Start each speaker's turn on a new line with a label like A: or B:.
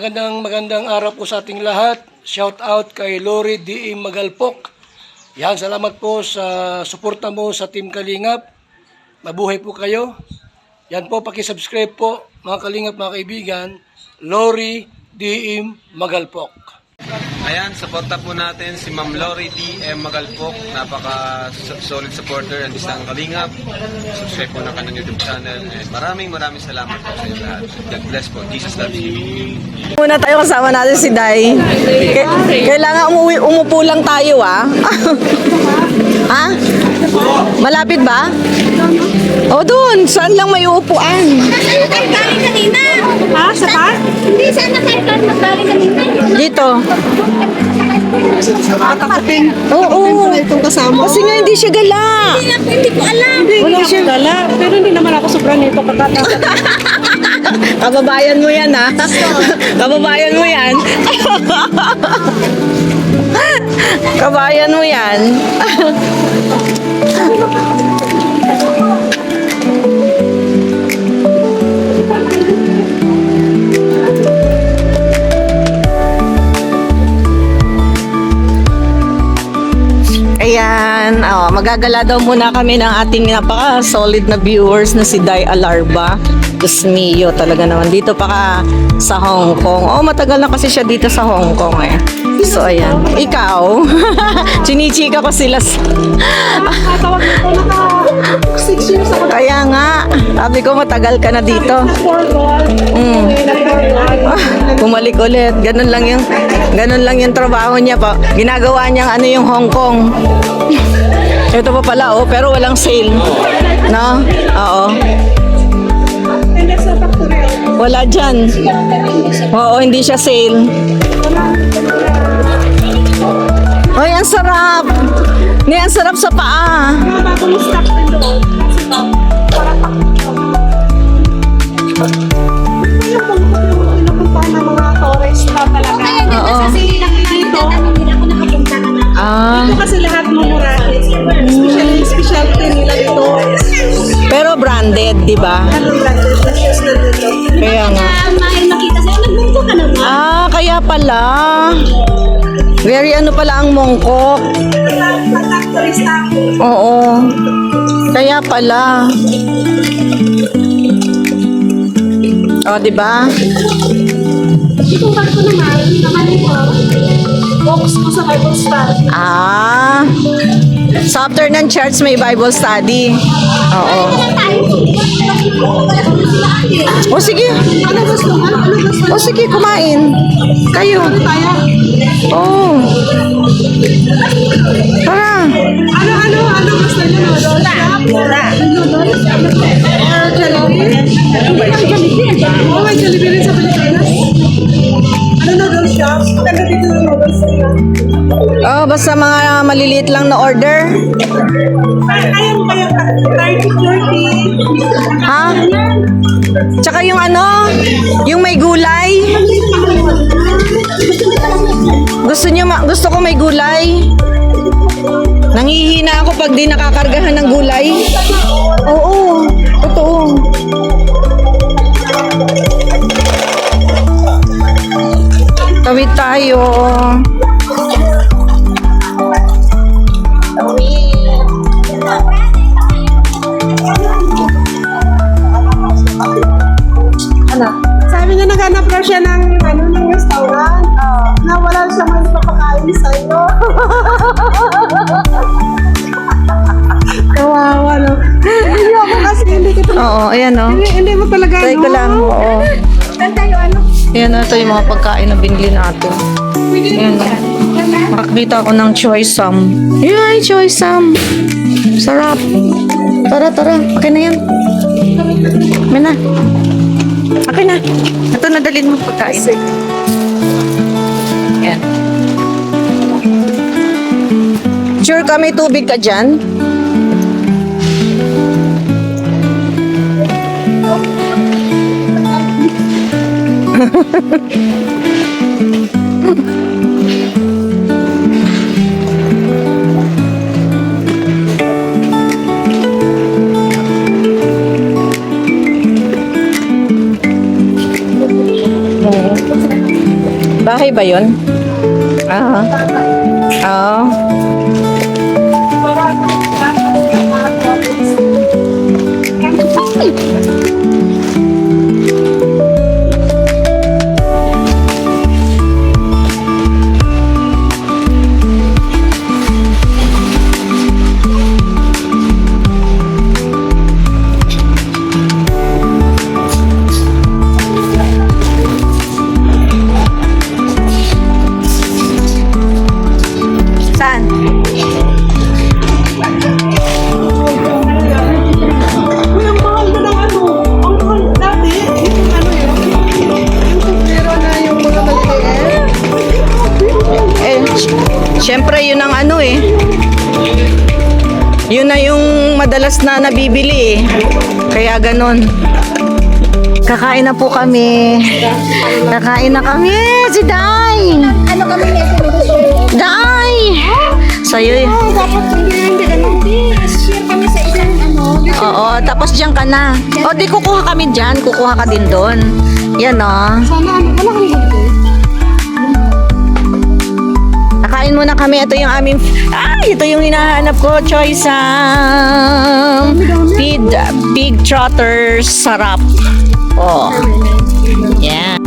A: magandang araw po sa ating lahat. Shout out kay Lori D. Magalpok. Yan, salamat po sa suporta mo sa Team Kalingap. Mabuhay po kayo. Yan po, paki-subscribe po mga Kalingap, mga kaibigan. Lori D. Magalpok.
B: Ayan, suporta po natin si Ma'am Lori D.M. Magalpok. Napaka-solid supporter and isang Kalingap. Subscribe po na kanyang YouTube channel. And maraming salamat po sa inyo lahat. God bless po. Jesus loves you.
C: Muna tayo, kasama natin si Day. Kailangan umupo lang tayo, ah. Ha? Malapit ba? O, doon. Saan lang may upuan?
D: Nagdali kanina. Ha? Sa car? Hindi, sana kayo car nagdali kanina.
C: Dito.
D: Nakakating.
C: Oo. Itong kasama. Kasi nga hindi siya gala.
D: Hindi ko alam.
C: Wala siya gala.
D: Pero hindi naman ako sobrang nito kakatakas.
C: Kababayan mo yan, ha? Kababayan mo yan. Kabayan mo yan. Ayan, magagala daw muna kami ng ating napaka-solid na viewers na si Day Alarba. Diyos mio, talaga naman. Dito pa ka sa Hong Kong. Oh, matagal na kasi siya dito sa Hong Kong eh. So, ayan. Ikaw, chinichika ko sila.
D: Nakatawag nito, naka 6 years ako.
C: Kaya nga, sabi ko matagal ka na dito. Bumalik ulit. Ganun lang yung trabaho niya pa. Ginagawa niyang ano yung Hong Kong. Ito pa pala, oh, pero walang sale. No? Oo. Wala dyan. Oo, hindi siya sale. Ay, ang sarap. Ang sarap sa paa.
D: Bagong stock din doon. Kasi para pinupuntahan ng mga tourist na talaga.
C: Oo.
D: Kasi lang dito. Hindi ako nakapunta na. Dito kasi lahat mamurahin. Specialty nila dito.
C: Pero branded, di ba? Kaya nga.
D: May makita sa'yo. Nagbungko ka na ba?
C: Ah, kaya pala. Very ano pala ang mongkok. Oo. Kaya pala. Oh, di ba?
D: Itong bag ko naman, naman ito. Box ko sa Bible study.
C: Ah. So after ng church may Bible study. Oo. O sige.
D: Ano gusto mo? Ano gusto mo?
C: O sige, kumain. Kayo.
D: Tayo.
C: Oh. Tara.
D: Ano gusto niyo? Noodles? Or Jollibee? Hindi kami Jollibee. Oh, may Jollibee rin sa Pilipinas. Ano noodles shop? Taga dito ng noodles nila.
C: Oh, basta mga maliliit lang na order.
D: Kaya mo kayo 30, 40.
C: Ha? Tsaka yung ano, yung may gulay. Gusto ko may gulay. Nangihina ako pag di nakakargahan ng gulay. Oo, totoo. Tawid tayo.
D: Sabi niya naghanap raw siya ng restaurant. Na wala siya may papakain sa'yo. Kawawa, no? Hindi ako kasi hindi kita.
C: Oo, ayan o.
D: Hindi mo talaga,
C: Try ko lang, oo.
D: Saan tayo, ano?
C: Ayan ito yung mga pagkain na binili natin. Ayan o. Makakita ako ng choy sam. Yay, choy sam. Sarap. Tara. Okay na yan. May na. Okay na. Ito, nadalhin mo pagkain. Ayan. Sure ka may tubig ka dyan? Okay ba yun? Ah. Oo. Saan?
D: Uy, ang mahal na ng ano. Ang mahal dati. Yung ano yun. Yung sombrero na yung mga maliit.
C: Syempre yun ang ano eh. Yun na yung madalas na nabibili eh. Kaya ganon. Kakain na po kami. Kakain na kami. Si Day.
E: Ano kami nito?
C: Day. Sa'yo eh.
E: Dapat hindi ganun. Share kami sa isang ano.
C: Oo, tapos diyan ka na. O di kukuha kami diyan. Kukuha ka din doon. Yan o.
E: Sana ano, wala kami ganito.
C: Nakain muna kami. Ito yung aming... ito yung hinahanap ko. Choice pig trotters. Sarap. Oh. Yan.